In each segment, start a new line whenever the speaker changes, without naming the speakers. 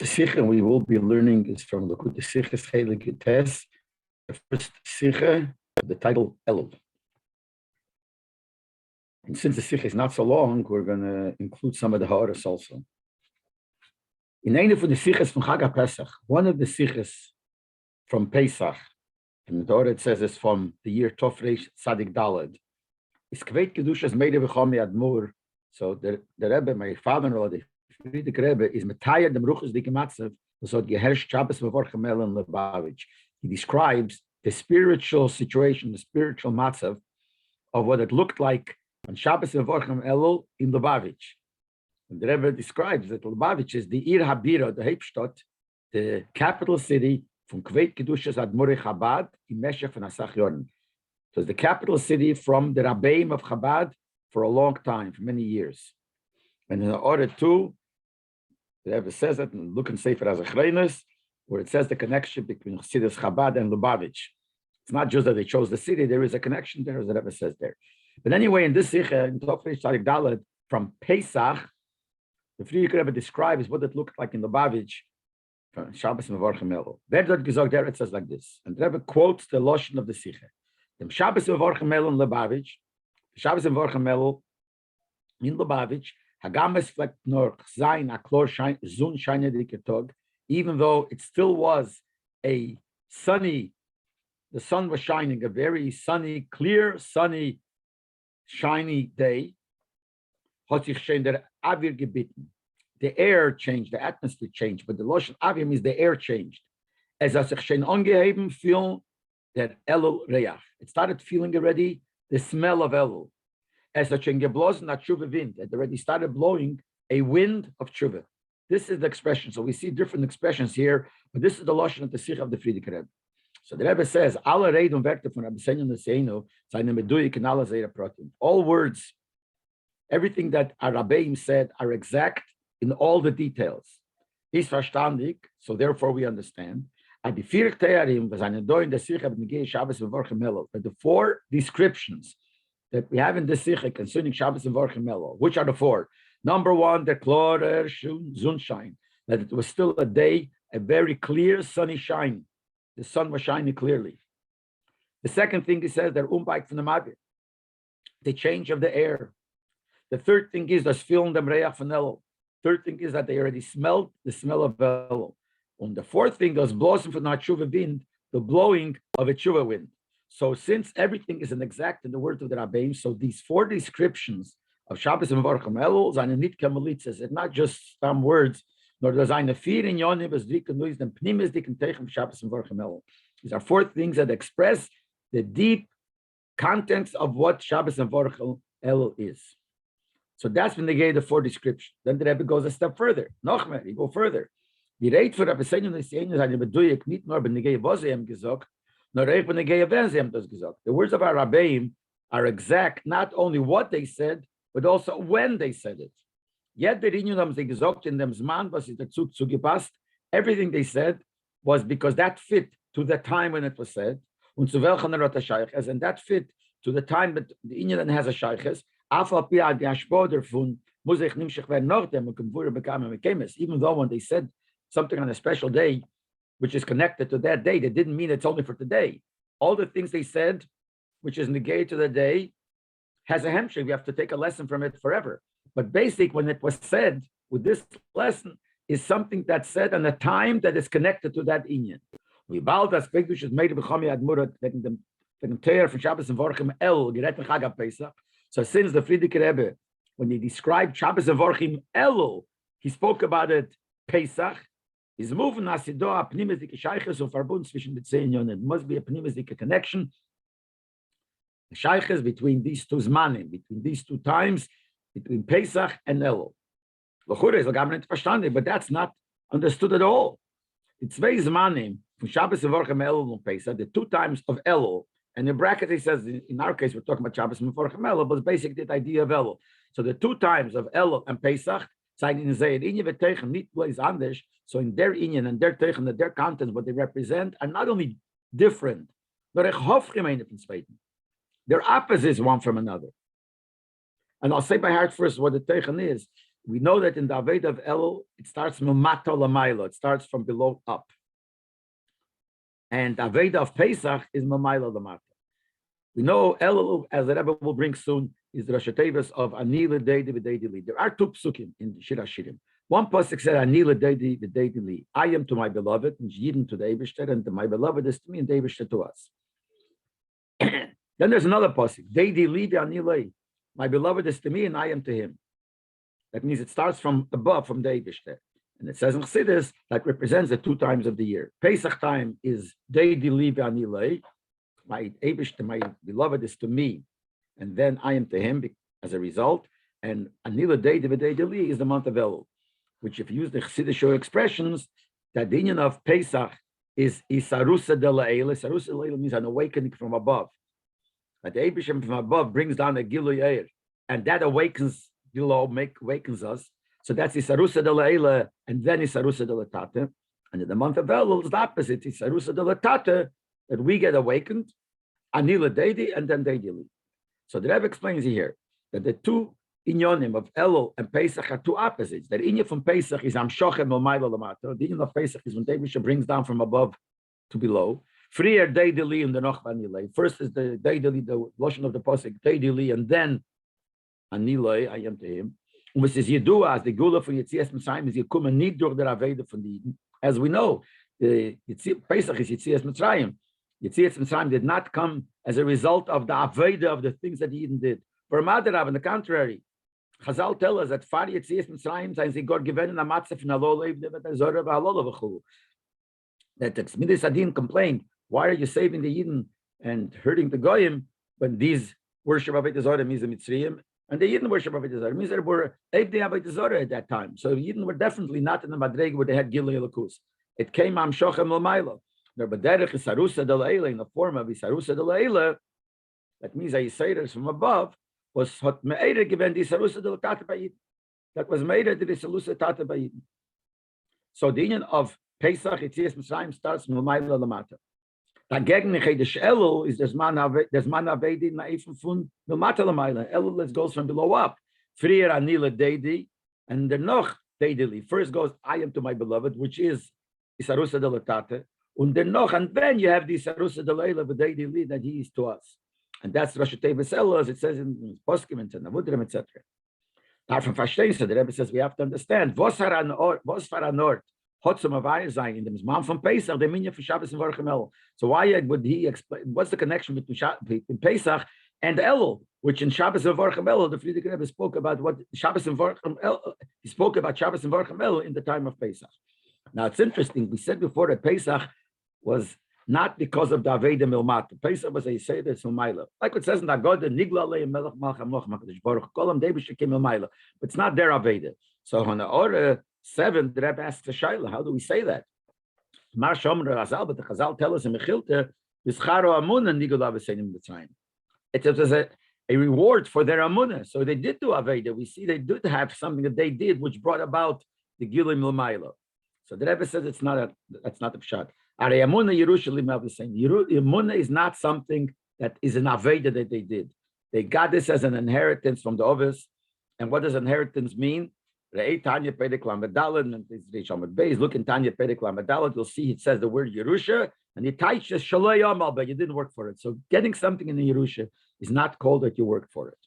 The Sikha we will be learning is from the Sikh's Heilige Tes, the first Sikha, the title Elul. And since the Sikha is not so long, we're going to include some of the Ha'aras also. In any of the Sikhas from Chag Pesach, one of the Sikhas from Pesach, and the Torah it says is from the year Tofresh Tzadik Daled, is Kveit Kedushas Meide V'chomi Admur. So the Rebbe, my father-in-law, the Friedrich Rebbe, is Metayar dem Ruchas Dike Matzev, so Geherrscht Shabbos Mevorchem Elul in Lubavitch. He describes the spiritual situation, the spiritual matzev of what it looked like on Shabbos Mevorchem Elul in Lubavitch. And the Rebbe describes that Lubavitch is the Ir Habira, the Hauptstadt, the capital city from Kveit Kedushas Admurei Chabad in Meshech and Asach Yorn. So it's the capital city from the Rabbeim of Chabad for a long time, for many years. And in order to, the Rebbe says it, and look and Sefer Azachreines, where it says the connection between Chassidus Chabad and Lubavitch. It's not just that they chose the city, there is a connection there, as the Rebbe says there. But anyway, in this Sikha, in Tofresh Tzadik Daled, from Pesach, the Friedrich Rebbe describes what it looked like in Lubavitch, from Shabbos Mevorchem Elul. Wer dort gesagt, there it says like this, and the Rebbe quotes the Lashon of the Sikha. The Shabbos Mevorchem Elul in Lubavitch, Shabbos Mevorchem Elul in Lubavitch, Hagames fleck nor Zayin Aklor Zun Shine Diketog, even though it still was a sunny, the sun was shining, a very sunny, clear, sunny, shiny day. The air changed, the atmosphere changed, but the Lashon Avir means the air changed. As I feel that Elul Reach. It started feeling already the smell of Elul. As a geblosen a tshuva wind, it already started blowing a wind of tshuva. This is the expression. So we see different expressions here, but this is the Lashon of the Sikh of the Friedrich Rebbe. So the Rebbe says, "Alle Reden und Werke von Rabbi Seinu seine meduyik in alle Zeira Pratim." All words, everything that our Rabbeim said are exact in all the details. Is verstandig, so therefore we understand. But the four descriptions that we have in the Sikha concerning Shabbos and Vorchem Elul, which are the four? Number one, the Klorer Sunshine, that it was still a day, a very clear, sunny shine. The sun was shining clearly. The second thing he says, the Umbike from the Mavir, the change of the air. The third thing is the Sfilm dem Reach von Elul. Third thing is that they already smelled the smell of Elul. And the fourth thing was blossom from the tshuva wind, the blowing of a tshuva wind. So since everything is an exact in the words of the Rabbeim, so these four descriptions of Shabbos and Vorchem Elul, seine nit kemelitzes, it's not just some words, nor does seine vier in Yonim as dik and nuis, den pnimis dik and teichem Shabbos and Vorchem Elul. These are four things that express the deep contents of what Shabbos and Vorchem Elul is. So that's when they gave the four descriptions. Then the Rebbe goes a step further. Noch mehr, he go further. Die Rede für Rabbi Seinu Nisseinu seine beduyik nicht nur ben negei was ihm gesagt, nor eich ben negei wenn sie ihm das gesagt. The words of our Rabbeim are exact, not only what they said, but also when they said it. Yet the Rinyon haben sie gesagt in dem Zman, was ist dazu zugepasst. Everything they said was because that fit to the time when it was said, und zu welchen hat Shayches, and that fit to the time that the Inyan has a Shayches, afal pi ad yashboder von muss ich nimmt werden noch dem Gemvura bekamen mekemes. Even though when they said something on a special day, which is connected to that day, that didn't mean it's only for today. All the things they said, which is negated to the day, has a hemshech. We have to take a lesson from it forever. But basic, when it was said with this lesson, is something that's said on a time that is connected to that inyan. We bald as Pekdush is made of Bechami Admurat, wegen dem Teir von Shabbos and Vorchem Elul, gerät mit Chag Pesach. So since the Friedrich Rebbe, when he described Shabbos and Vorchem Elul, he spoke about it Pesach. Is moving as it do a pneumatic shaykhs of verbund zwischen the two union. It must be a pneumatic connection. The shaykhs between these two zmanim, between these two times, between Pesach and Elul. L'chura is not verstanden, but that's not understood at all. The two zmanim from Shabbos and Vorchem Elul and Pesach, the two times of Elul, and in bracket he says in our case we're talking about Shabbos and Vorchem Elul, but it's basically the idea of Elul. So the two times of Elul and Pesach. So in their inyan and their teichen and their contents, what they represent, are not only different, they're opposites one from another. And I'll say by heart first what the teichen is. we know that in the Aveda of Elul, it starts from Mata Lamaila. It starts from below up. And the Aveda of Pesach is Mamaila Lamata. We know Elul, as the Rebbe will bring soon, is the Rosh Hashanah of Anila Deidi V'Deidi Li. There are two psukim in Shir HaShirim. One pasuk said Anila Deidi V'Deidi Li. I am to my beloved, and Yidden to the Eibishter, and my beloved is to me, and the Eibishter to us. Then there's another pasuk, Deidi Li V'Anilei. My beloved is to me, and I am to him. That means it starts from above, from the Eibishter. And it says in Chassidus that represents the 2 times of the year. Pesach time is Deidi Li V'Anilei. My Eibishter, my beloved is to me, and then I am to him as a result. And Anila Deidi V'Deidi Li is the month of Elul, which if you use the Chassidish expressions, that the union of Pesach is Isarusa de La'ela. Isarusa de La'ela means an awakening from above. That the Eibishter from above brings down a Gilui Eir, and that awakens below, awakens us. So that's Isarusa de La'ela, and then Isarusa de Latata. And in the month of Elul is the opposite, Isarusa de Latata, that we get awakened, Anila Deidi, and then Deidi Li. So the Rebbe explains here that the 2 inyonim of Elul and Pesach are 2 opposites. The inyan from Pesach is Amshochem L'mayla L'mata. The inyan of Pesach is when Deibisha brings down from above to below. Frier Deidi Li and the Noch Anilei. First is the Deidi Li, the lotion of the pasuk Deidi Li, and then Anilei, I am to him. And which is Yedua as the Gula for Yitzias Mitzrayim is Yikum and Nidur der Aveda from the Eden. As we know, the Pesach is Yitzias Mitzrayim. Yitzias Mitzrayim did not come as a result of the Aveda of the things that Eden did. For Madarav, on the contrary, Chazal tell us that Far Yitzias Mitzrayim since God given in a matzah in Leib that the Tzmidis Adin complained, why are you saving the Eden and hurting the Goyim when these worship Avodah Zarah means the Mitzrayim and the Eden worship Avodah Zarah means they were Eibdei Avodah Zarah at that time. So the Eden were definitely not in the Madreg where they had Gilui Elokus. It came Am Shochem L'mayla. In the form of Isarusa de Leila, that means Isarusa from above was hot me'era given the Isarusa de Tata Bayid. That was me'era to the Isarusa Tata Bayid. So the union of Pesach, Yitzias Mitzrayim starts from L'mayla L'mata. Dagegen Chedesh Elul is there's man avedi na'ifim fun L'mata L'mayla. Elul goes from below up. Frier Anila Deidi and the Noch Deidi Li. First goes I am to my beloved, which is Isarusa de Tata. And then you have the Sarusa de Leila V'Deidi Li that he is to us. And that's Rosh Hashanah, as it says in Poskim and Navudrim, etc. Davon verstehen, so the Rebbe says we have to understand. Was faranort, Hotzum Avayazai in the Mizman from Pesach, the Minya for Shabbos and Vorchem Elul. So why would he explain, what's the connection between Pesach and Elul, which in Shabbos and Vorchem Elul, the Friedrich Rebbe spoke about what Shabbos and Vorchem Elul, he spoke about Shabbos and Vorchem Elul in the time of Pesach. Now it's interesting, we said before that Pesach was not because of the Aveda Milmat. Pesach was a Seder Sumaila. Like it says in the God, the Nigla Lei Melech Malcham Loch Makadosh Baruch Kolam Debish Kim Milmaila. But it's not their Aveda. So on the order 7, the Rebbe asks the Shaila, how do we say that? Mar Shomer Razal, but the Chazal tell us in Mechilta, V'scharo Amunah Nigla V'Seinim B'Tzayim. It was a reward for their Amunah. So they did do Aveda. We see they did have something that they did which brought about the Gilim Milmaila. So the Rebbe says that's not the pshat. Yemuna is not something that is an aveda that they did. They got this as an inheritance from the Ovis. And what does inheritance mean? Look in Tanya Perek Lamed, you'll see it says the word Yerusha, and it teaches Shaloi Amal, but you didn't work for it. So getting something in the Yerusha is not called that you work for it.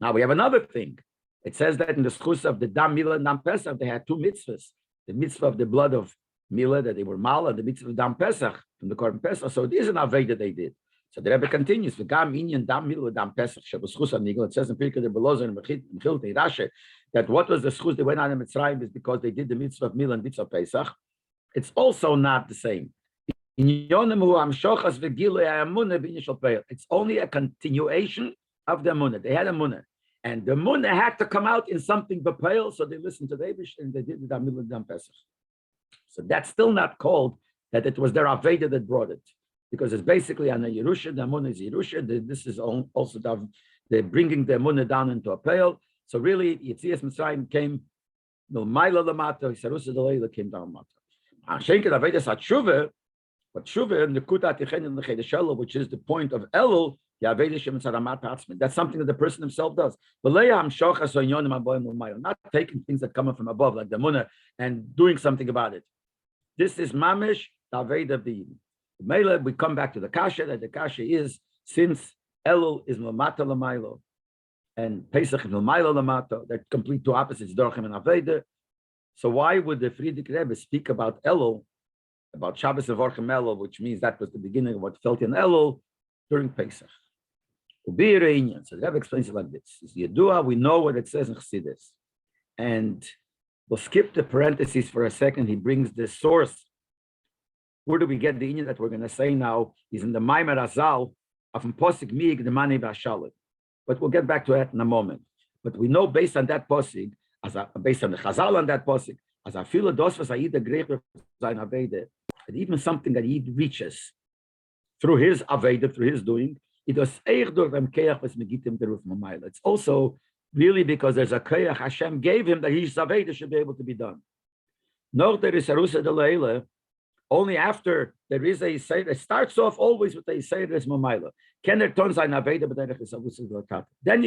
Now we have another thing. It says that in the schus of the Dam Mila and Dam Pesach, they had 2 mitzvahs. The mitzvah of the blood of Mila, that they were Mal, and the mitzvah of Dam Pesach, from the Korban Pesach. So it is an Aved that they did. So the Rebbe continues, V'gam inyan Dam Mila Dam Pesach, Shabbos Nigel. It says in Pirkei Belozer and Mechiltei Rashi, that what was the schus they went on in Mitzrayim is because they did the mitzvah of Mila and mitzvah of Pesach. It's also not the same. It's only a continuation of the Amunah. They had Amunah. And the Amunah had to come out in something bepale, so they listened to the Eibush and they did the Dam Mila and Dam Pesach. So that's still not called that it was their Aveda that brought it. Because it's basically on a Yerusha, the Amunah is Yerusha. This is also they're bringing the Amunah down into a pale. So really, Yitzias Mitzrayim came, Milmaila Lamato, Isarusa Delayla came down Mato. Shenken Avedas HaTshuva, but Tshuva, Nekuta Tichen and L'chedeshelo, which is the point of Elul, That's something that the person himself does. Not taking things that come from above, like the munah, and doing something about it. This is mamish Aveda b'Yidin. We come back to the kasha, that the kasha is, since Elul is Lamata Lamailo and Pesach is Lamailo Lamato, they're complete two opposites, Dorchim and Aveda. So why would the Friedrich Rebbe speak about Elul, about Shabbos and Vorchem Elul, which means that was the beginning of what felt in Elul during Pesach? So the Rebbe explains it like this: it's Yedua, we know what it says in Chassidus, and we'll skip the parentheses for a second. He brings the source. Where do we get the inyan that we're going to say now? Is in the Maimer Azal of Posik Mig the Mani Vashalit. But we'll get back to that in a moment. But we know based on that Posik, based on the Chazal on that Posik, as I feel dos was Aida Grecher Zain Aveda, that even something that he reaches through his Aveda, through his doing, it was Eich durch dem Keach was Megitim Deruf Mamayla. It's also really because there's a Keach Hashem gave him that his Aveda should be able to be done. Nor there is Arusa de Leila. Only after there is a Seder, it starts off always with a Seder as Mamayla. Then you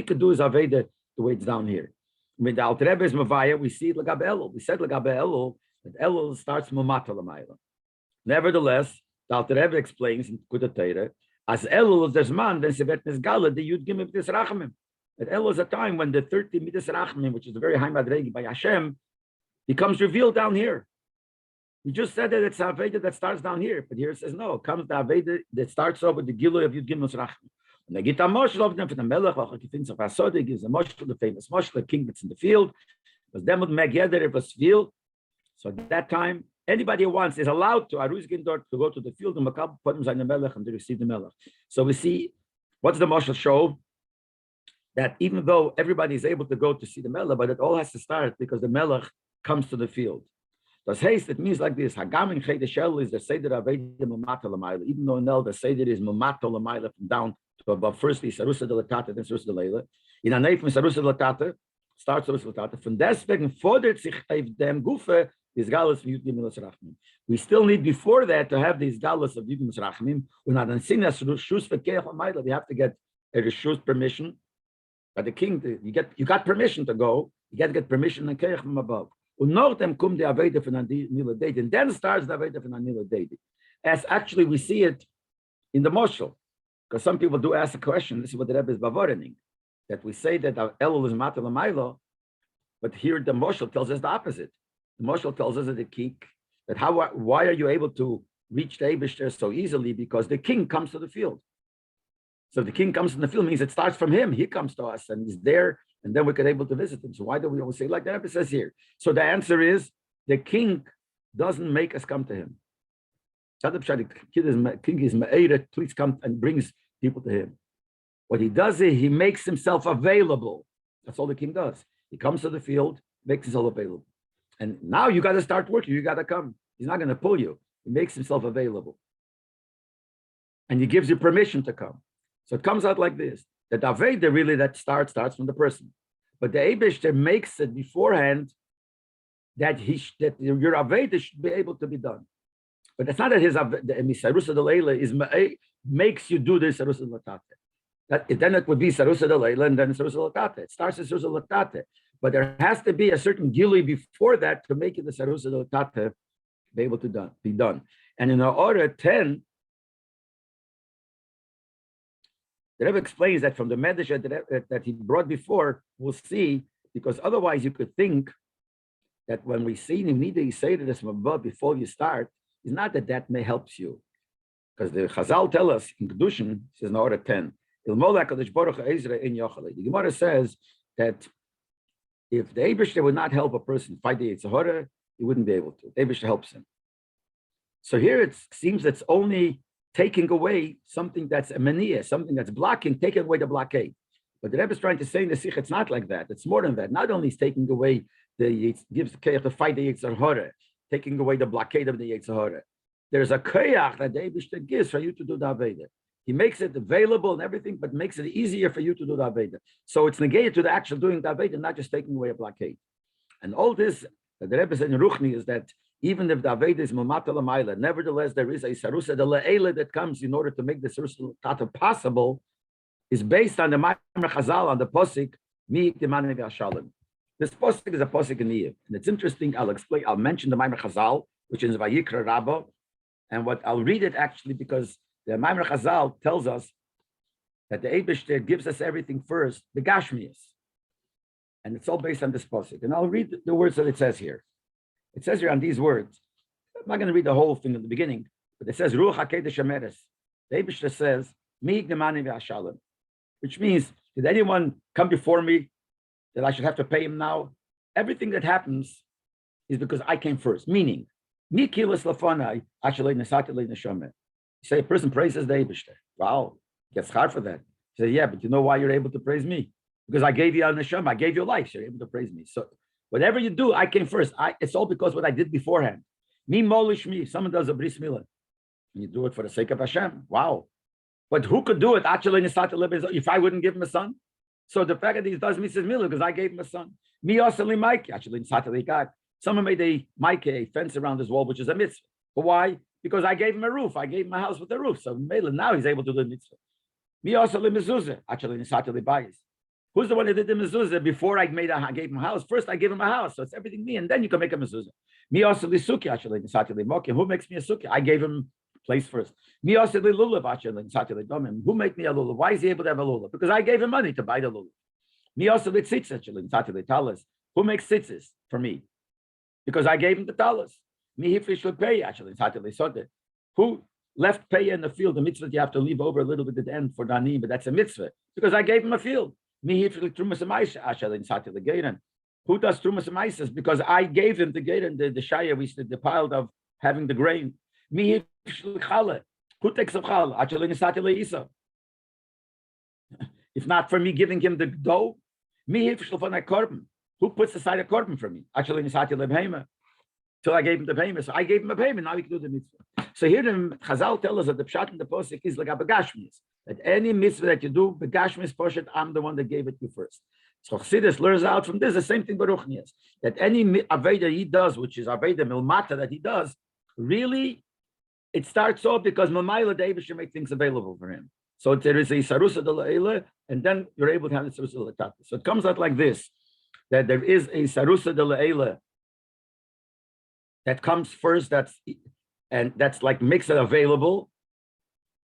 could do his Aveda the way it's down here. I mean, the Alter Rebbe is Mavaya, we see it Lagabe Elul. We said Lagabe Elul, that Elul starts Mamata Lamayla. Nevertheless, the Alter Rebbe explains in Kudatera, as Elul is there's man, then Sevet Nesgala, the Yud Gimim Midas Rachamim. That Elul is a time when the 30 Midas Rachamim, which is a very high madregi by Hashem, becomes revealed down here. We just said that it's Aveda that starts down here, but here it says no. It comes the Aveda that starts off with the Giloy of Yud Gimel Rachman. And they get a moshel of them for the Melech, like he thinks of Asode, gives a moshel, the famous moshel, the king that's in the field. Because them with Megheder, it was field. So at that time, anybody who wants is allowed to Aruz Gindor to go to the field and Makab put them in the Melech and to receive the Melech. So we see what's the moshel show? That even though everybody is able to go to see the Melech, but it all has to start because the Melech comes to the field. Das heißt, it means like this: Hagam in Cheder Shel is the Seder Aveda Mamata Lamayla. Even though now the Seder is Mamata Lamayla from down to above. Firstly, Sarusa de Latata, then Sarusa de Leila. In a name from Sarusa de Latata starts Sarusa de Latata. From deswegen fordert sich auf dem Gufe is Galus of Yud Gimel Rachmim. We still need before that to have these Galus of Yud Gimel Rachmim. We're not on Sinas Rishus Verkeach Lamayla. We have to get a Rishus permission by the king. You got permission to go. You got to get permission and Keach from above. And then starts the Aveda from Anila Deidi. As actually we see it in the Moshel, because some people do ask a question. This is what the Rebbe is bavorening, that we say that Elul is Mata Lamailo, but here the Moshel tells us the opposite. The Moshel tells us that why are you able to reach the Eibishter so easily? Because the king comes to the field. So the king comes to the field means it starts from him. He comes to us and he's there. And then we could able to visit him. So why do we always say like that? It says here. So the answer is the king doesn't make us come to him. The king is ma'eret, please come and brings people to him. What he does is he makes himself available. That's all the king does. He comes to the field, makes himself available. And now you got to start working. You got to come. He's not going to pull you. He makes himself available. And he gives you permission to come. So it comes out like this. The Aveda really that starts from the person, but the Eibishter makes it beforehand that your Aveda should be able to be done. But it's not that his Sarusa de Leila makes you do this Sarusa de Latate. Then it would be Sarusa de Leila and then Sarusa de Latate. It starts as Sarusa de Latate, but there has to be a certain gili before that to make it the Sarusa de Latate be able to be done. And in the order 10. The Rebbe explains that from the Medrash that he brought before, we'll see, because otherwise you could think that when we see immediately say to this before you start, it's not that may helps you. Because the Chazal tell us in Kedushin, says in order 10, the Gemara says that if the Eibishter would not help a person fight the Yetzer Hara, he wouldn't be able to. The Eibishter helps him. So here it seems that's only taking away something that's a mania, something that's blocking, taking away the blockade. But the Rebbe is trying to say in the Sikh, it's not like that. It's more than that. Not only is taking away gives the Keach to fight the Yetzer Hara, taking away the blockade of the Yetzer Hara. There's a Keach that the Eibishter gives for you to do the Aveda. He makes it available and everything, but makes it easier for you to do the Aveda. So it's negated to the actual doing the Aveda, not just taking away a blockade. And all this, that the Rebbe said in Ruchni is that even if the Aveda is Mamata Lamaila, nevertheless, there is a Sarusa de Le'ela that comes in order to make the Sarusa Tata possible, is based on the Maimer Chazal, on the Posik, Mi Timani V'Ashalem. This Posik is a Posik in Iyah. And it's interesting, I'll mention the Maimer Chazal, which is Vayikra Rabbah, and I'll read it actually because the Maimer Chazal tells us that the Eibishter gives us everything first, the Gashmias. And it's all based on this Posik. And I'll read the words that it says here. It says here on these words, I'm not going to read the whole thing at the beginning, but it says, Ruach HaKedesh Ameres. The Eibishter says, Mi Gnemani V'Ashalem, which means, did anyone come before me that I should have to pay him now? Everything that happens is because I came first. Meaning, Mi Kilas Lafanai, Ashalei Nesati Le Neshama. You say a person praises the Eibishter. Wow, gets hard for that. He says, yeah, but you know why you're able to praise me? Because I gave you a neshama, I gave you life, so you're able to praise me. So whatever you do, I came first. It's all because what I did beforehand. Me molish me. Someone does a bris milah, and you do it for the sake of Hashem. Wow. But who could do it? Actually, if I wouldn't give him a son. So the fact that he does Mrs. Milah because I gave him a son. Me also Mike. Actually, someone made a fence around his wall, which is a mitzvah. But why? Because I gave him a roof. I gave him a house with a roof. So now he's able to do the mitzvah. Me also mezuzah. Actually, who's the one that did the mezuzah before I gave him a house? First, I gave him a house, so it's everything me, and then you can make a mezuzah. Me also the suki actually. Who makes me a suki? I gave him place first. Me also the lulav actually. Who made me a lulav? Why is he able to have a lulav? Because I gave him money to buy the lulav. Me also the tzitz actually. Talas. Who makes tzitzis for me? Because I gave him the talas. Me hifrish pay actually. Who left pay in the field? The mitzvah you have to leave over a little bit at the end for danim, but that's a mitzvah because I gave him a field. Who does trumas maisas? Because I gave him the geiren, the shaya, we said the pile of having the grain. Who takes a chal? If not for me giving him the dough, who puts aside a korban for me? Till I gave him the payment. So I gave him a payment. Now we can do the mitzvah. So here the Chazal tell us that the pshat in the posik is like a begashmis. That any mitzvah that you do, begashmis poshet, I'm the one that gave it to you first. So Chassidus learns out from this the same thing Baruch Nias. That any aveda he does, which is aveda milmata that he does, really it starts off because Mamayla David should make things available for him. So there is a sarusa de la'ela, and then you're able to have the sarusa de la'tata. So it comes out like this: that there is a sarusa de la'ela that comes first, that's like makes it available.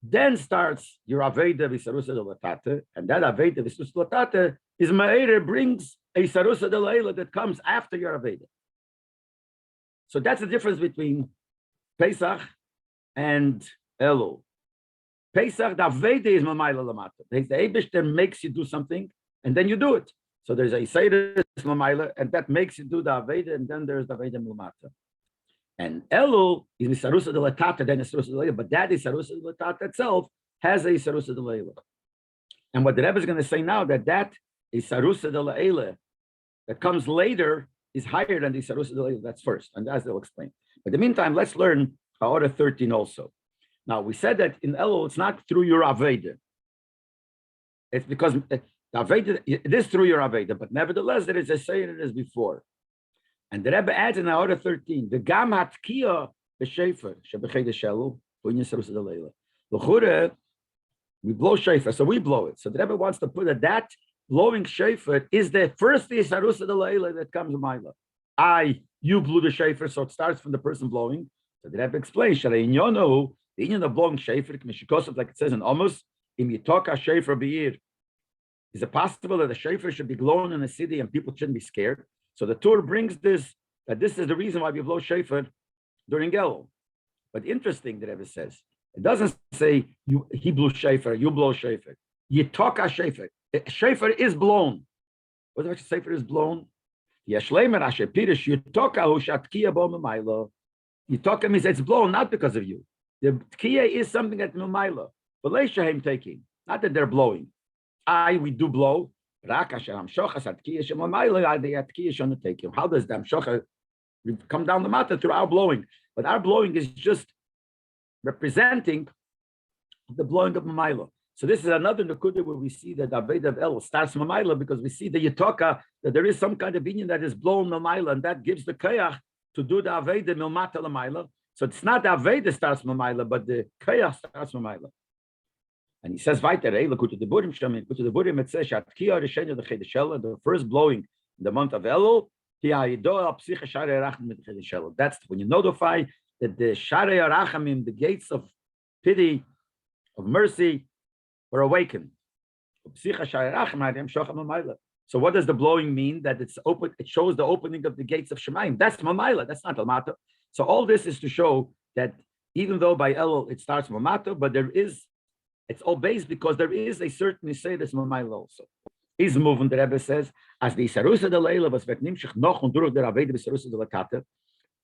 Then starts your Aveda v'sarusa de latata, and that Aveda v'sarusa de latata is Ma'ere brings a sarusa de la'ela that comes after your Aveda. So that's the difference between Pesach and Elul. Pesach, the Aveda is Mamayla Lamata. The Eibishter makes you do something, and then you do it. So there's a Seder Mamayla, and that makes you do the Aveda, and then there's the Aveda Milmata. And Elul is Sarusa de Latata, then Sarusa de Leila, but that is Sarusa de Latata itself has a Sarusa de Leila. And what the Rebbe is going to say now, that is Sarusa de Leila that comes later is higher than the Sarusa de Leila that's first, and as they'll explain. But in the meantime, let's learn Order 13 also. Now, we said that in Elul, it's not through your Aveda. It's because the Aveda, it is through your Aveda, but nevertheless, there is a saying as before. And the Rebbe adds in Order 13, the Gam Hatkiya b'Shefer shebechei Elul v'inyan Sarusa de Leila. L'chure, we blow Shefer, so we blow it. So the Rebbe wants to put that blowing Shefer is the first Sarusa de Leila that comes to Maila. You blew the Shefer, so it starts from the person blowing. So the Rebbe explains, Shalei Inyono, the Inyan of blowing Shefer, Mishikosov, like it says in Amos, Im Yitoka Shefer Be'ir. Is it possible that a Shefer should be blown in a city and people shouldn't be scared? So the Torah brings this, that this is the reason why we blow Shefer during Elul. But interesting, the Rebbe says, it doesn't say he blew Shefer, you blow Shefer. Yitoka Shefer. Shefer is blown. What does Shefer is blown? Yashleimer Asher Pirish Yitoka Hu Shatkiya Bo Memailo. Yitoka means it's blown not because of you. The Tkiya is something at Memailo. But Leishahem taking, not that they're blowing. We do blow. How does the Amshocha come down the matter through our blowing? But our blowing is just representing the blowing of Mamaila. So this is another Nakuda where we see that the Aveda of El starts Mamaila because we see the Yitoka, that there is some kind of union that is blown Mamaila, and that gives the Kayach to do the Aveda Milmata Lamaila. So it's not the Aveda starts Mamaila, but the Kayach starts Mamaila. And he says, weiter, it says, the first blowing in the month of Elul, that's when you notify that the Sharei Arachamim, the gates of pity, of mercy, were awakened. So what does the blowing mean? That it's open, it shows the opening of the gates of Shemaim. That's Mamayla, that's not Almata. So all this is to show that even though by Elul it starts Mamata, but it's all based because there is a certain say that's Mamayla also. Is moving, the Rebbe says, as the Isarusa de Leila was Vetnimshich noch und durch der Aveda Isarusa de Lakata,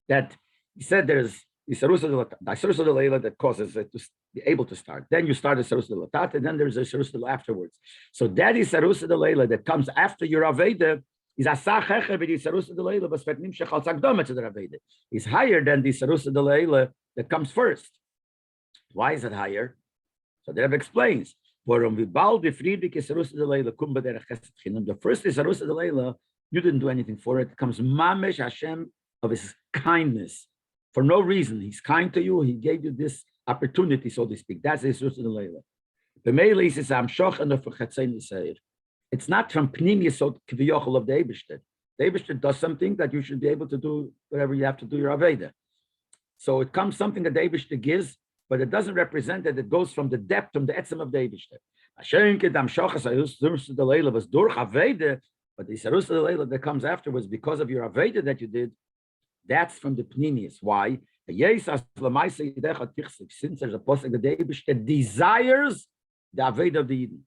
that he said there's Isarusa de Leila that causes it to be able to start. Then you start Isarusa de Lakata, then there's a Isarusa de afterwards. So that Isarusa de Leila that comes after your Aveda is Asach Hecher with Isarusa de Leila was Vetnimshich al Zagdoma to the Aveda. Is higher than the Isarusa de Leila that comes first. Why is it higher? So the Rebbe explains. The first is Isarusa de Leila, you didn't do anything for it. It comes Mamesh Hashem of his kindness. For no reason. He's kind to you. He gave you this opportunity, so to speak. That's Isarusa de Leila. The Meili says, it's not from Pnimius of the Eibishter. The Eibishter does something that you should be able to do whatever you have to do your Aveda. So it comes something that the Eibishter gives, but it doesn't represent that it goes from the depth, from the etzem of the Eibishter. But the Isarusa de Leila that comes afterwards because of your Aveda that you did, that's from the Pnimius. Why? Since there's a posuk that the Eibishter desires the Aveda of the Eden.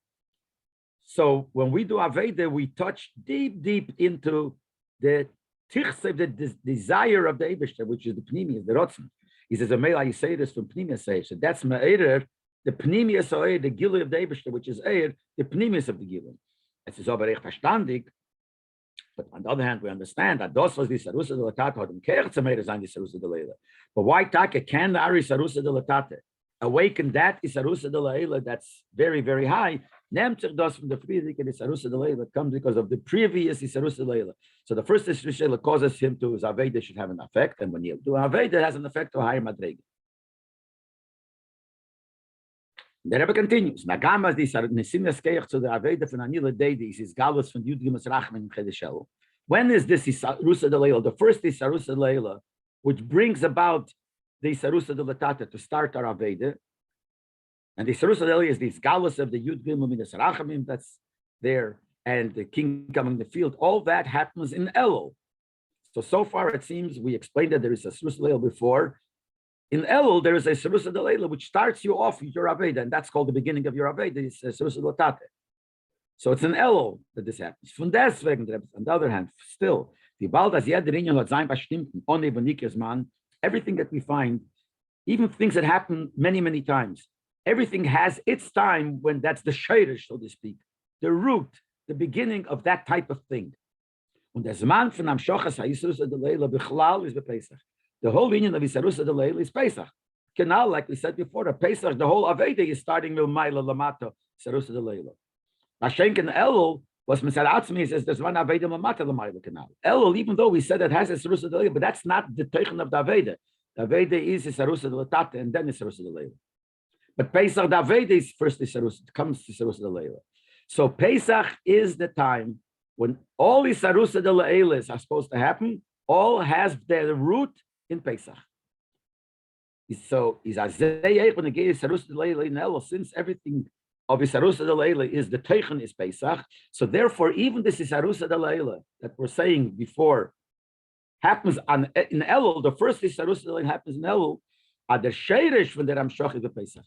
So when we do Aveda, we touch deep into the tichsev, the desire of the Eibishter, which is the Pnimius, the Rotzen. He says, I say this from Pnimius Eir. So that's Ma'erer, the Pnimius Eir, the Gilui of the Eibishter, which is Eir, the Pnimius of the Gilui. This is aber echt verstandig. But on the other hand, we understand that those was the Isarusa de Latate hat im Kerch zum Eir sein, the Isarusa de Leila. But why Take can the Isarusa de Latate awaken that Isarusa de Leila that's very, very high? Nehmt sich das from the Friedrich and Isarusa de Leila comes because of the previous Isarusa de Leila. So the first Isarusa de Leila causes him to his Aveda should have an effect, and when you do Aveda, it has an effect to a higher Madrega. The Rebbe continues. Nagamas di Nesinas Keich to the Aveda from Anila Deidis is Galus from Yud Gimas Rachman in Chedeshel. When is this Isarusa de Leila? The first Isarusa de Leila, which brings about the Isarusa de Latata to start our Aveda. And the Isarusa de Leila is the Galus of the Yud Gimas Rachman that's there, and the king coming in the field. All that happens in Elul. So far it seems we explained that there is a Isarusa de Leila before. In Elul, there is a Isarusa de Leila which starts you off with your Aveda, and that's called the beginning of your Aveda. It's Isarusa de Latate. So it's in Elul that this happens. From deswegen, on the other hand, still, everything that we find, even things that happen many, many times, everything has its time when that's the sheirish, so to speak, the root, the beginning of that type of thing. Und der Zman von am Shochas HaYisurusa de Leila bichlal is bePesach. The whole union of Isarusa de Leila is Pesach. Canal, like we said before, the Pesach, the whole Aveda is starting with Maila Lamata, Isarusa de Leila. Mashenk and Elul was Mesar Atzmi says there's one Aveda Lamata Lamaila Canal. Elul, even though we said it has Isarusa de Leila, but that's not the Teichen of the Aveda. The Aveda is Isarusa de Latata and then Isarusa de Leila. But Pesach, the Aveda is first Isarusa, comes to Isarusa de Leila. So Pesach is the time when all Isarusa de Leila are supposed to happen, all has their root in Pesach. So is Azayeh when again Isarusa de Leila in Elul, since everything of Isarusa de Leila is the Teichen is Pesach, so therefore even this Isarusa de Leila that we're saying before happens in Elul. The first Isarusa de Leila happens in Elul. The Sheirish from the Ramshach is the Pesach.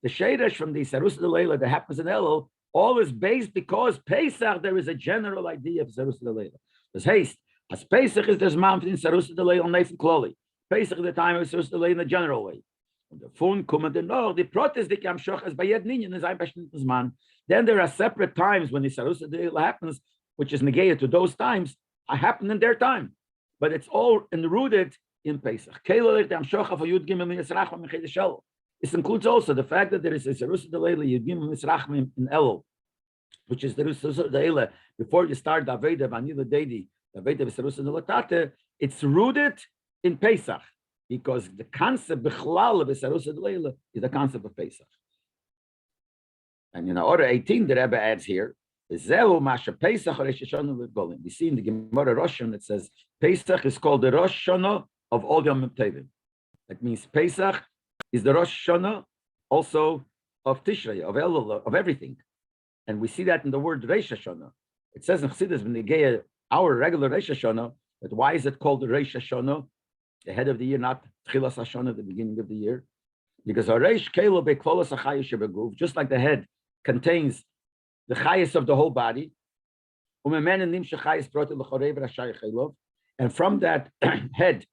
The Sheirish from the Isarusa de Leila that happens in Elul all is based because Pesach there is a general idea of Isarusa de Leila. There's haste. As Pesach is there's man in Isarusa de Leila on Nathan Kloli. Pesach is the time of Isarusa de Leila in a general way. The phone come the no, the protest the Kamshach is by Yed Ninyan is ein man. Then there are separate times when the Isarusa de Leila happens, which is negated to those times, happen in their time. But it's all enrooted in Pesach. This includes also the fact that there is a Isarusa de Leila Yudgim Misrachim in Elul, which is the Isarusa de Leila before you start the Aveda Vanila Deidi, the Aveda Isarusa de Latate. It's rooted in Pesach because the concept Bichlal of Isarusa de Leila is the concept of Pesach. And in order 18, the Rebbe adds here, we see in the Gemara Rosh Hashanah, it says, Pesach is called the Rosh Hashanah of all Yom Tovim. That means Pesach is the Rosh Hashanah also of Tishrei, of Elul, of everything. And we see that in the word Reish Hashanah. It says in Chassidus, when they gave our regular Reish Hashanah, but why is it called the Reish Hashanah, the head of the year, not Tchilas Hashanah, the beginning of the year? Because Reish Kelo Beklolos HaChayis Shebeguv, just like the head contains the chayis of the whole body, and from that head,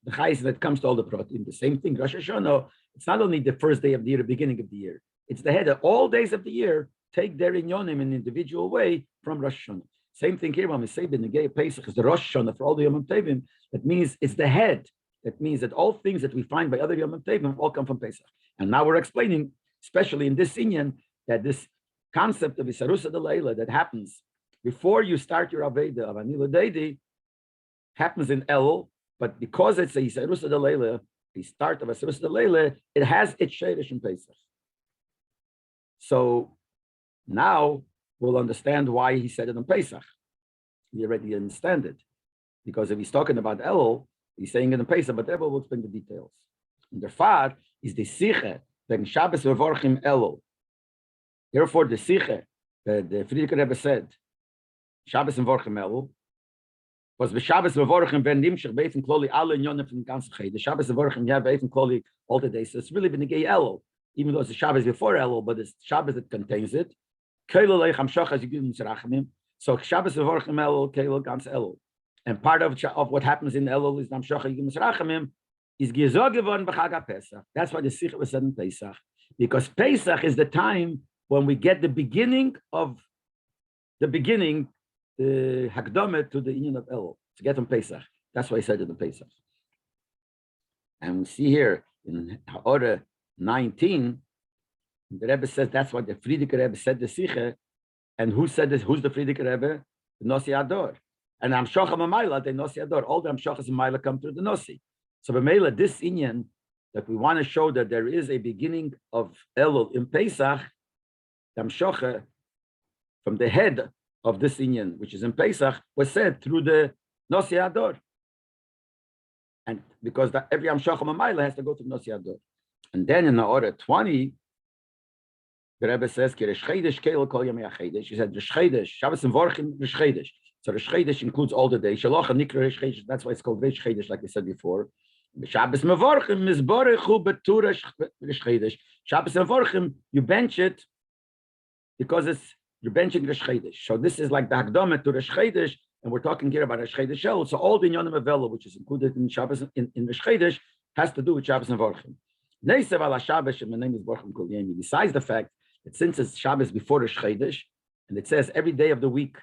the chayis that comes to all the protein, the same thing, Rosh Hashanah, it's not only the first day of the year, the beginning of the year, it's the head of all days of the year, take their inyonim in an individual way from Rosh Hashanah. Same thing here when we say the Negei Pesach is the Rosh Hashanah for all the Yom Tovim. That means it's the head. That means that all things that we find by other Yom Tovim all come from Pesach. And now we're explaining, especially in this inyan, that this concept of Isarusa de Leila that happens before you start your Aveda of Anila Deidi happens in Elul, but because it's a Isarusa de Leila, the start of Isarusa de Leila, it has its Sheirish in Pesach. So now we'll understand why he said it in Pesach. We already understand it. Because if he's talking about Elul, he's saying it in Pesach, but Elul will explain the details. And the Far is the Siche, the Shabbos Vevorchim Elul. Therefore, the Siche, the Friedrich Rebbe said, Shabbos and Vorchem Elul, was the Shabbos and Vorchem ben Nimshach Beifin Kloli alle Inyonim from the ganze Chay. The Shabbos and Vorchem, yeah, Beifin Kloli all the days. So it's really been a gay Elul, even though it's the Shabbos before Elul, but it's Shabbos that contains it. Keilo Leich Hamshach as you give them Tzarachamim. So Shabbos and Vorchem Elul, Keilo Gans Elul. And part of what happens in Elul is Hamshach as you give them Tzarachamim is Gizog geworden b'Chag Pesach. That's why the Sicha was said in Pesach. Because Pesach is the time when we get the beginning, the Hakdamah to the Inyan of Elul, to get on Pesach. That's why I said it in Pesach. And we see here in Order 19, the Rebbe says that's what the Friedrich Rebbe said the Sicha. And who said this? Who's the Friedrich Rebbe? The Nossi Ador. And Amshocha Mamayla, the Nossi Ador. All the Amshochas and Maila come through the Nossi. So B'meila, this Inyan that we want to show that there is a beginning of Elul in Pesach, the Amshocha from the head of this Inyan, which is in Pesach, was said through the Nossi Ador. And because every Amshocha Mamayla has to go through Nossi Ador. And then in the Order 20, the Rebbe says, he said, Rish Chedesh, Shabbos and Vorchim, Rish Chedesh. So Rish Chedesh includes all the days. Shalocha Nikra Rish Chedesh, that's why it's called Rish Chedesh, like we said before. Shabbos and Vorchim, Mizborechu Betura Rish Chedesh. Shabbos and Vorchim, you bench it because you're benching Rish Chedesh. So this is like the Hakdamah to Rish Chedesh, and we're talking here about Rish Chedesh Elul. So all the Inyanim of Elul, which is included in Shabbos in Rish Chedesh, has to do with Shabbos and Vorchim. Neisev ala Shabbos, and my name is Vorchim Kol Yemi. Besides the fact that since it's Shabbos before Rish Chedesh, and it says every day of the week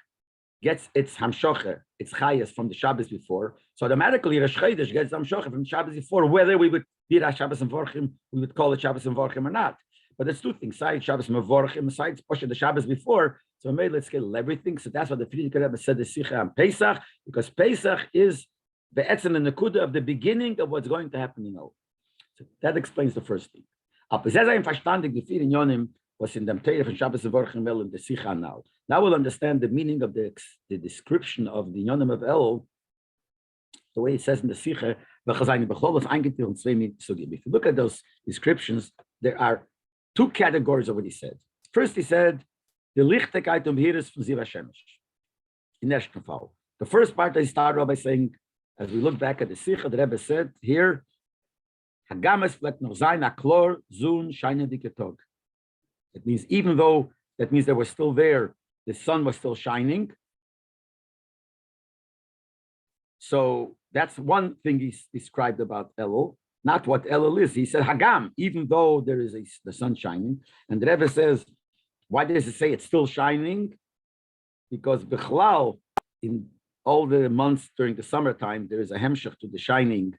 gets its Hamshocha, its Chayas from the Shabbos before, so automatically Rish Chedesh gets Hamshocha from the Shabbos before, whether we would be at Shabbos and Vorchim, we would call it Shabbos and Vorchim or not. But there's two things, besides Shabbos and Vorchim, besides pushing the Shabbos before, so maybe let's get everything. So that's what the Friedrich Rebbe said the Sicha on Pesach, because Pesach is the Etzem and the Nekuda of the beginning of what's going to happen in Elul. So that explains the first thing. Aber sehr verstandig, die vier Inyonim was in dem Teire von Shabbos and Vorchim Elul in the Sicha now. Now we'll understand the meaning of the description of the Inyonim of Elul, the way it says in the Sicha. If you look at those descriptions, there are two categories of what he said. First, he said, the Lichtigkeit Hiris von Ziv HaShemesh. In ersten Fall. The first part, I started by saying, as we look back at the Sicha, the Rebbe said here, Hagamas flet noch sein aklor zun shine diketog. It means even though that means they were still there, the sun was still shining. So that's one thing he described about Elul, not what Elul is. He said Hagam, even though there is the sun shining. And the Rebbe says, why does it say it's still shining? Because Bechlal, in all the months during the summertime, there is a hemshech to the shining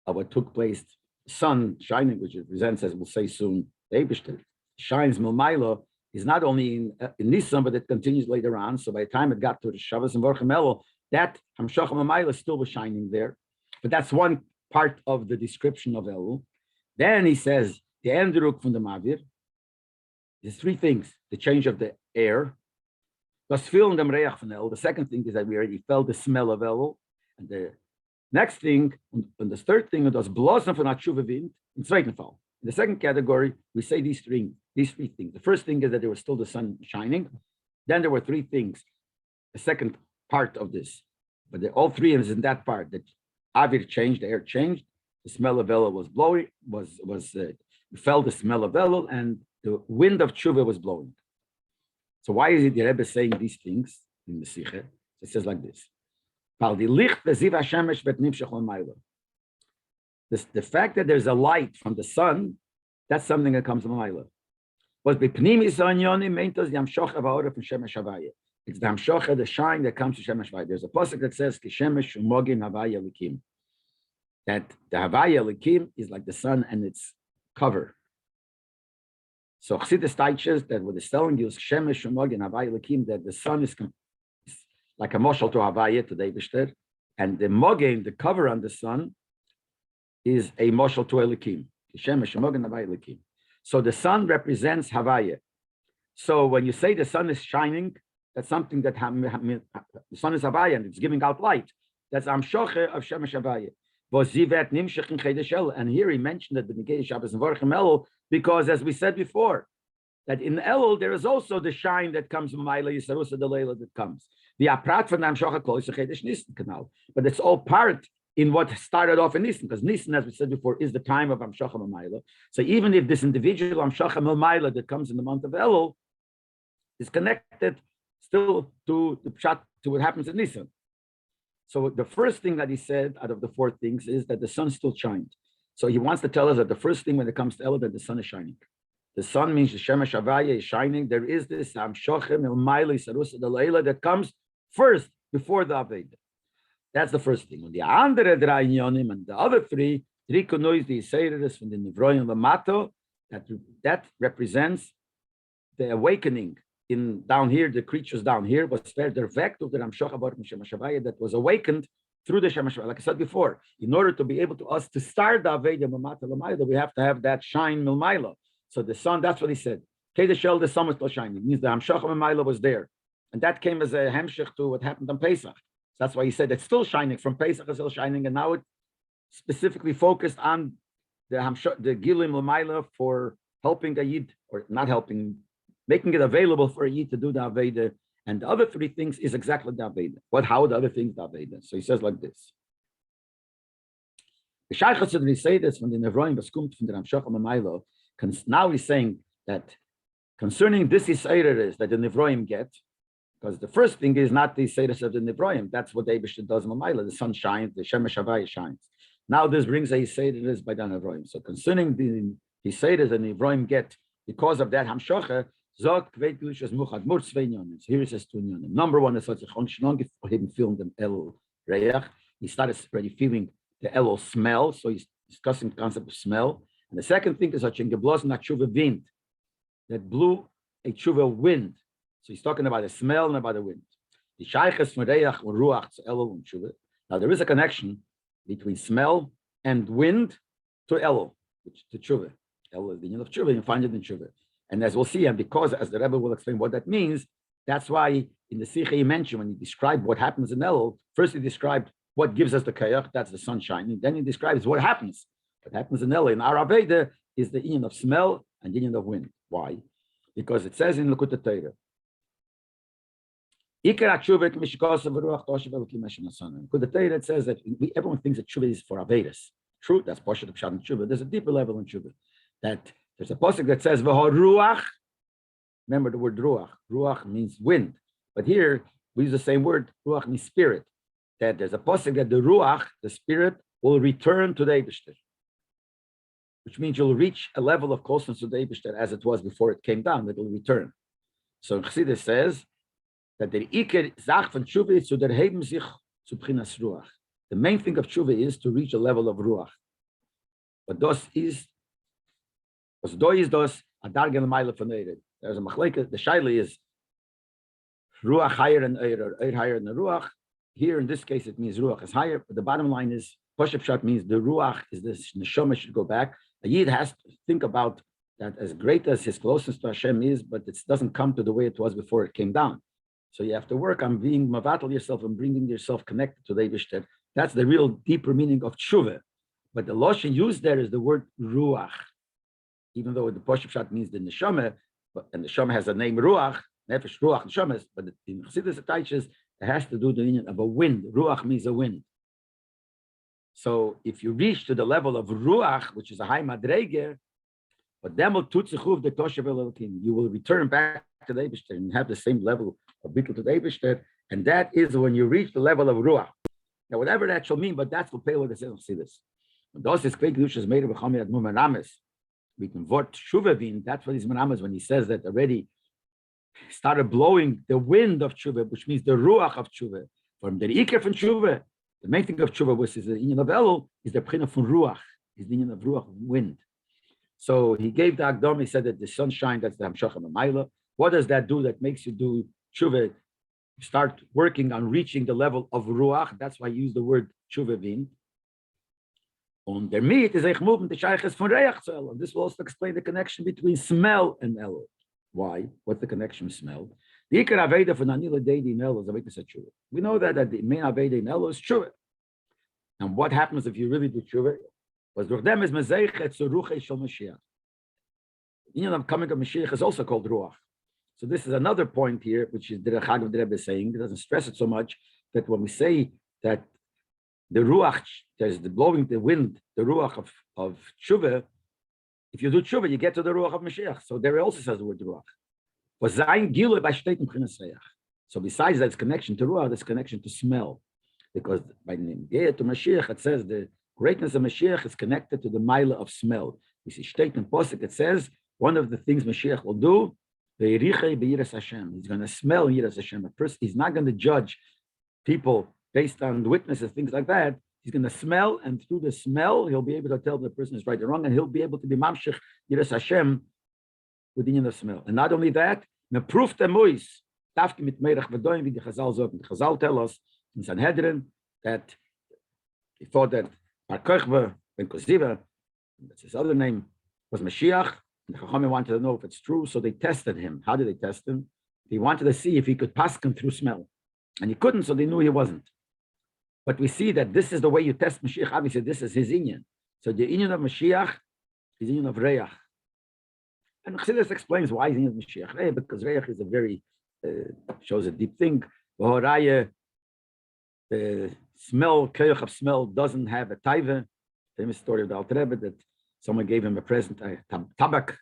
of what took place. Sun shining, which represents, as we'll say soon, the Eibishter shines Milmailo, is not only in Nisan, but it continues later on. So by the time it got to the Shabbos and Vorchim Elul, that Hamshach Milmailo still was shining there. But that's one part of the description of Elul. Then he says, the Endruk from the Mavir, There's three things: the change of the air. The second thing is that we already felt the smell of Elul. And the next thing, and the third thing, das Blasen von Atshuva wind in zweiten Fall. In the second category, we say these three things. The first thing is that there was still the sun shining. Then there were three things. The second part of this, but all three is in that part. That Avir changed, the air changed, the smell of Elul was blowing, you felt the smell of Elul, and the wind of Tshuva was blowing. So why is it the Rebbe saying these things in the Sikhe? It says like this. The fact that there's a light from the sun, that's something that comes from Maila. It's the Hamshocha, the shine that comes to Shemesh Havaya. There's a pasuk that says, Kishemesh umogin Havaya Likim. That the Havaya Likim is like the sun and its cover. So Chassidus teaches that what it's telling you is Shemesh umogin Havaya Likim, that the sun is like a moshel to Havaya, to the Eibishter, and the mogin, the cover on the sun, is a moshel to Elikim. Kishemesh umogin Havaya Likim. So the sun represents Havaya. So when you say the sun is shining, that's something that the sun is Havaya and it's giving out light. That's Amshoche of Shemesh Havaya. And here he mentioned that the Negei Shabbos and Vorchem Elul, because as we said before, that in Elul there is also the shine that comes from Maila Yisarusa the Leila that comes. The apart from Amshoche Klois Chedesh Nissen Canal, but it's all part in what started off in Nissen, because Nissen, as we said before, is the time of Amshoche Maila. So even if this individual Amshoche Maila that comes in the month of Elul is connected still to the pshat, to what happens in Nisan. So the first thing that he said out of the four things is that the sun still shined. So he wants to tell us that the first thing when it comes to Elul, that the sun is shining. The sun means the Shemesh Havaya is shining. There is this Hamshochem Ilmaili Sarusa the Leila that comes first before the Aveda. That's the first thing. And the andere drei inyonim and the other three kunois the Yiseiris from the Nivroim Lamato, that represents the awakening. In down here, the creatures down here was fair the vect of the Ramshocha Baruch Shemesh Havaya that was awakened through the Shemesh Havaya. Like I said before, in order to be able to start the Aveda Mamata Lamaila, we have to have that shine Milmaila. So the sun, that's what he said. Kedeshel, the sun was still shining. It means the Hamshocha Milmaila was there, and that came as a hemshich to what happened on Pesach. So that's why he said it's still shining from Pesach, is still shining, and now it specifically focused on the Gilim Milmaila for helping a Yid, or not helping, making it available for a Yid to do the Aveda. And the other three things is exactly the Aveda. How are the other things the Aveda? So he says like this. The Shaykhas that we say this from the Nevroim Baskumt from the Ramshach Mamaylo, now he's saying that concerning this Yisrael is that the Nevroim get, because the first thing is not the Yisrael of the Nevroim. That's what Eibush does Mamaylo. The sun shines, the Shemesh Havaya shines. Now this brings a Yisrael is by the Nevroim. So concerning the Yisrael that the Nevroim get, because of that Hamshocha, Zog kweit Gilishas Muchad Mur zwei Nyonim. Here it says two Nyonim. Number one is such a chonshnon for him feeling the Elul Reach. He started already feeling the Elul smell, so he's discussing the concept of smell. And the second thing is such a geblosen tshuva wind that blew a tshuva wind. So he's talking about the smell and about the wind. The shayches from Reach and Ruach to Elul and tshuva. Now there is a connection between smell and wind to Elul, which to tshuva. Elul is the union of tshuva. You find it in tshuva. And as we'll see, and because as the Rebbe will explain what that means, that's why in the Sikha he mentioned when he described what happens in Elul, first he described what gives us the kayach, that's the sunshine. And then he describes what happens. What happens in Elul, in our Aveda, is the union of smell and the union of wind. Why? Because it says in Lekut Torah, it says that everyone thinks that tshuva is for Avedas. True, that's Pashat Pshat and tshuva. There's a deeper level in tshuva that there's a pasuk that says ruach. Remember the word ruach. Ruach means wind, but here we use the same word. Ruach means spirit. That there's a pasuk that the ruach, the spirit, will return to the Eibishter, which means you'll reach a level of closeness to the Eibishter as it was before it came down. It will return. So Chassidus says that the iker zach von tshuva is zu derheben sich zu bchinas ruach. The main thing of tshuva is to reach a level of ruach. But das is There's a machleka. The shaila is ruach higher than eir higher than the ruach. Here in this case it means ruach is higher, but the bottom line is Pashup Pshat means the ruach is this neshama should go back. A yid has to think about that as great as his closeness to Hashem is, but it doesn't come to the way it was before it came down. So you have to work on being mavatal yourself and bringing yourself connected to the Eibishter. That's the real deeper meaning of tshuva. But the lashon used there is the word ruach, even though the Poshup Shat means the neshama, and the neshama has a name ruach, nefesh ruach neshamas. But in Chassidus it teaches it has to do the union of a wind. Ruach means a wind. So if you reach to the level of ruach, which is a high madrege, but then you will return back to the Eibishter and have the same level of bittul to the Eibishter, and that is when you reach the level of ruach. Now, whatever that shall mean, but that's what Pele says. See this. Those is quick is made of Chami Admur Meramis. We can vote Shuvavin. That's what he's Meramis when he says that already started blowing the wind of Tshuva, which means the ruach of Tshuva. From the Iker from Tshuva, the main thing of Tshuva, which is the union of Elul, is the Pchina from ruach, is the union of ruach, wind. So he gave the Agdom, he said that the sunshine, that's the Hamshach Mamayla. What does that do that makes you do Tshuva? Start working on reaching the level of ruach. That's why I use the word Tshuva. On their meat is eich movement, the shaykh is from reach to Elul. This will also explain the connection between smell and Elul. Why? What's the connection with smell? The ikar aveda for nanila deidi in Elul is aveda tshuva. We know that the main aveda in Elul is tshuva. And what happens if you really do tshuva? Was durch dem is mezeichet zu ruchei shel Mashiach. The union of coming of Mashiach is also called ruach. So this is another point here, which is the Chag of the Rebbe is saying. It doesn't stress it so much that when we say that the ruach, there's the blowing the wind, the ruach of tshuva. If you do tshuva, you get to the ruach of Mashiach. So there also says the word ruach. So besides that connection to ruach, there's connection to smell, because by the name to Mashiach, it says the greatness of Mashiach is connected to the mila of smell. You see, Shteit and Posik, it says one of the things Mashiach will do. He's going to smell Yiras Hashem. A person, he's not going to judge people based on the witnesses, things like that. He's going to smell, and through the smell, he'll be able to tell the person is right or wrong, and he'll be able to be mamshich Yiras Hashem with the union of smell. And not only that, the proof the mois, tafki mit meirach v'doim v'di Chazal zog. Chazal tell us in Sanhedrin that he thought that Bar Kochba ben Koziva, that's his other name, was Mashiach. The Chachamim wanted to know if it's true, so they tested him. How did they test him? They wanted to see if he could pass him through smell. And he couldn't, so they knew he wasn't. But we see that this is the way you test Mashiach. Obviously, this is his inyan. So the inyan of Mashiach is inyan of Reach. And Chassidus explains why he's inyan of Mashiach. Because Reach is a very, shows a deep thing. The smell, Keuch of smell, doesn't have a taiva. Famous story of the Alter Rebbe that someone gave him a present, tabak,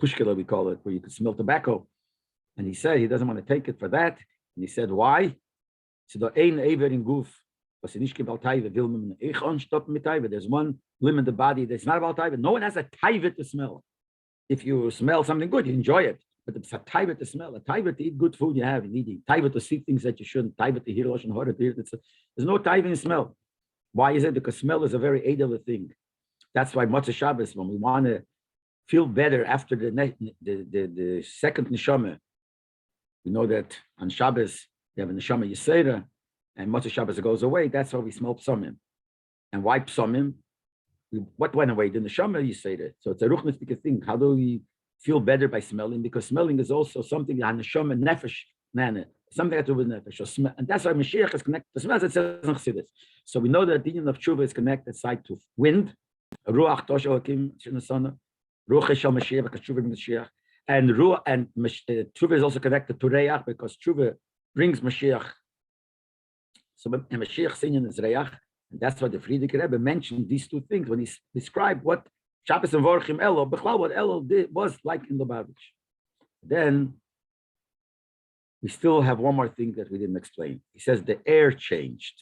pushkela we call it, where you can smell tobacco. And he said he doesn't want to take it for that. And he said, why? He said, there's one limb in the body that's not about taiva. No one has a taiva to smell. If you smell something good, you enjoy it. But it's a taiva to smell, a taiva to eat good food you have. You need a taiva to see things that you shouldn't, taiva to hear lashon hara to hear. There's no taiva in smell. Why is it? Because smell is a very edel thing. That's why Motzei Shabbos, when we want to feel better after the second neshama, we know that on Shabbos we have a neshama yisera, and Motzei Shabbos goes away. That's how we smell psomim. And why psomim? What went away? The neshama yisera. So it's a ruchnistic thing. How do we feel better by smelling? Because smelling is also something on neshama nefesh nana, something that to do with nefesh. And that's why Mashiach is connected to smell. It says in Chassidus. So we know that the union of tshuva is connected side to wind. Ruach Tosh Elokim Shinasana, Ruach Shel Mashiach, because Tshuva brings Mashiach, and Ruach and Tshuva is also connected to Reach because Tshuva brings Mashiach. So Mashiach Sinyan is Reach, and that's why the Friedrich Rebbe mentioned these two things when he described what Shabbos and Vorchim Elul, what Elul did was like in Lubavitch. Then we still have one more thing that we didn't explain. He says the air changed.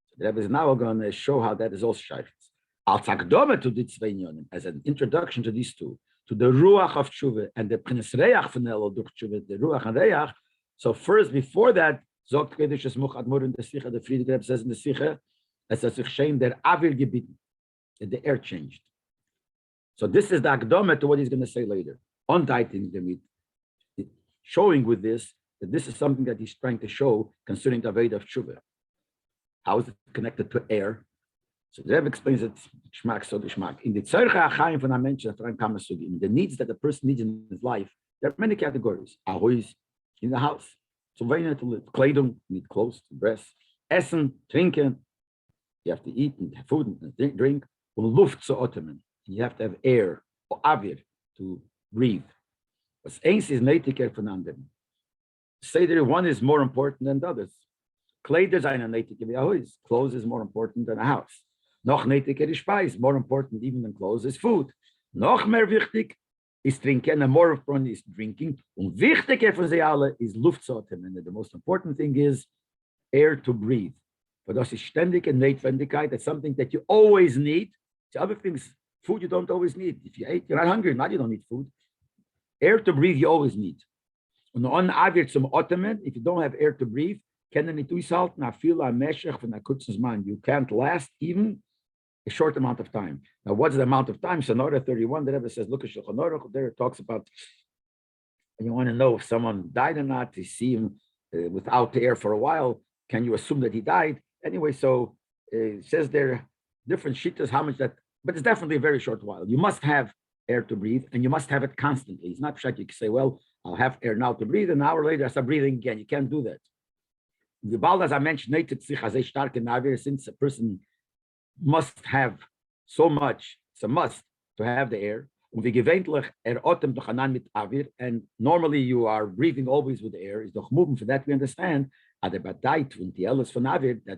So the Rebbe is now going to show how that is also shaykhs. Als Akdome to the Tzveinyonim, as an introduction to these two, to the Ruach of Tshuva and the Prince Reach von Elul durch Tshuva, the Ruach and Reach. So first, before that, Zogt Kedesh es Much Admur in the Sicha, the Friedrich Rebbe says in the Sicha, as a Sichshein der Avir gebitten, the air changed. So this is the Akdome to what he's going to say later. Untiting the meat, showing with this that this is something that he's trying to show concerning the Aved of Tshuva. How is it connected to air? So the Rebbe explains it, Schmack, so the Schmack. In the Tzorcha Achayim von a Mensch, the needs that the person needs in his life, there are many categories. Ahois, in the house. So when you to live, Kleidung, you need clothes, dress, Essen, trinken, you have to eat and have food and drink. Luft zu atmen. You have to have air, or avir, to breathe. Was eins is nötiger von anderen. Say that one is more important than the others. Kleider zijn nötiger wie Ahois. Clothes is more important than a house. Noch nötiger is Speis, more important even than clothes is food. Noch mehr wichtig is trinken, and more important is drinking. Und wichtiger von sie alle is Luft zu atmen. And the most important thing is air to breathe. But das ist ständige Notwendigkeit. That's something that you always need. The other things, food you don't always need. If you ate, you're not hungry, now you don't need food. Air to breathe you always need. Und on Avir zum Atmen, if you don't have air to breathe, can you nicht durchhalten, a viel a meshech von a kurzes man. You can't last even a short amount of time. Now, what's the amount of time? Sonora 31, the Rebbe says, look at Shulchan Aruch, there it talks about, and you want to know if someone died or not, to see him without the air for a while, can you assume that he died? Anyway, so it says there, different shittas, how much that, but it's definitely a very short while. You must have air to breathe, and you must have it constantly. It's not shit you can say, well, I'll have air now to breathe, and an hour later I start breathing again. You can't do that. The bald, as I mentioned, since a person must have so much, it's a must to have the air. And normally you are breathing always with the air. Is doch moving for that we understand that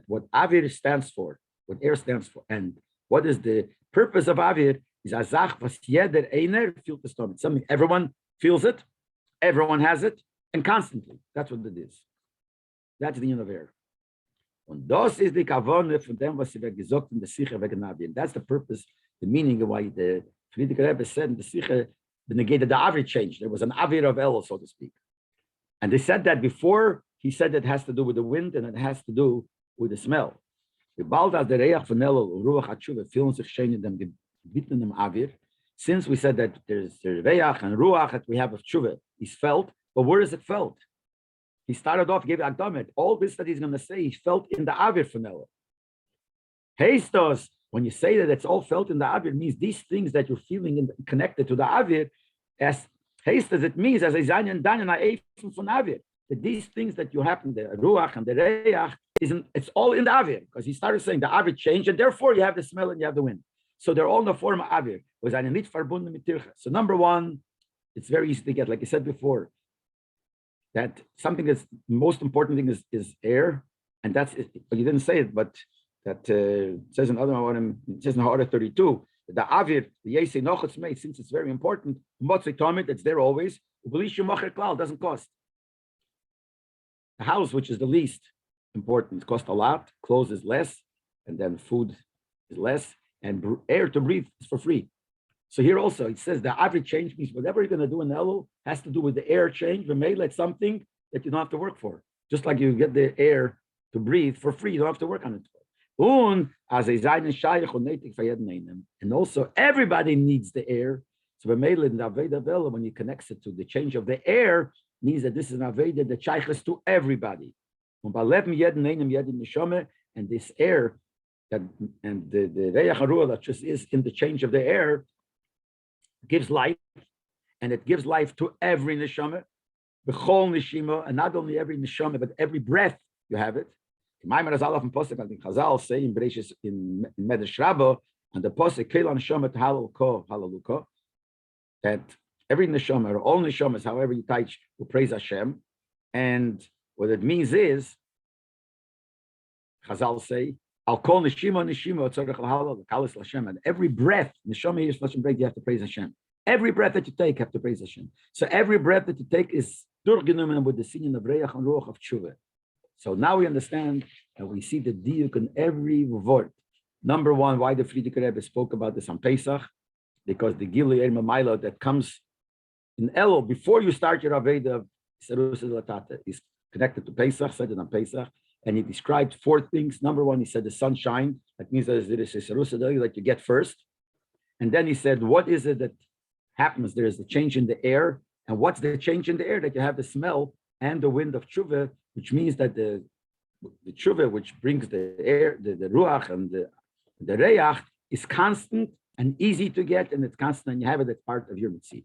what avir stands for, what air stands for, and what is the purpose of avir is a zach was jeder einer fühlt the stomach. Something everyone feels it, everyone has it, and constantly. That's what it is. That's the unit of air. Und das ist die Kavone von dem, was sie gesagt in der Sicher wegen Avir. That's the purpose, the meaning of why the Friedrich Rebbe said in the Sicher, the negated the Avir changed. There was an Avir of Elul, so to speak. And they said that before, he said it has to do with the wind and it has to do with the smell. Bald as the Reach von Elul und Ruach HaTshuva fühlen sich schön in dem Gebiet in dem Avir. Since we said that there's the Reach and Ruach that we have of Tshuva is felt, but where is it felt? He started off, gave Akdamet. All this that he's going to say, he felt in the Avir from Elul. Heistos, when you say that it's all felt in the Avir, it means these things that you're feeling connected to the Avir, as Heistos, it means as a Zayin and Dan and a from Avir, that these things that you happen, the Ruach and the Reach, it's all in the Avir, because he started saying the Avir changed, and therefore you have the smell and you have the wind. So they're all in the form of Avir. So number one, it's very easy to get, like I said before, that something that's the most important thing is air, and that's it. But you didn't say it, but that says in other one, it says in Ha'ara 32, the Avir, the Yesei Nochotz made, since it's very important, it's there always, doesn't cost. The house, which is the least important, costs a lot, clothes is less, and then food is less, and air to breathe is for free. So here also, it says the average change means whatever you're going to do in Elul has to do with the air change. It's something that you don't have to work for. Just like you get the air to breathe for free, you don't have to work on it. And also, everybody needs the air. So in the Aveda Vela, when you connect it to the change of the air, means that this is an Aveda that shaykhs to everybody. And this air, that and the Reach HaRuah that just is in the change of the air, gives life, and it gives life to every neshama, b'chol neshima, and not only every neshama, but every breath you have it. Chazal say in Bereshis in Medrash Rabbah, and the posuk kel neshama halaluka, that every neshama or all neshamas, however you touch, will praise Hashem, and what it means is, Chazal say, I'll call neshima, and every breath, neshama is breath, you have to praise Hashem. Every breath that you take, you have to praise Hashem. So every breath that you take is durgenommen with the singing of Reach and Ruach of Tshuva. So now we understand and we see the diuk in every word. Number one, why the Friedrich Rebbe spoke about this on Pesach, because the Gilui El Mamayla that comes in Elul before you start your Aveda is connected to Pesach, said it on Pesach. And he described four things. Number one, he said the sunshine. That means that there is a serusa that you get first. And then he said, what is it that happens? There is a change in the air. And what's the change in the air? That you have the smell and the wind of tshuva, which means that the tshuva, which brings the air, the ruach and the The Reach is constant and easy to get, and it's constant, and you have it as part of your mitzvahs.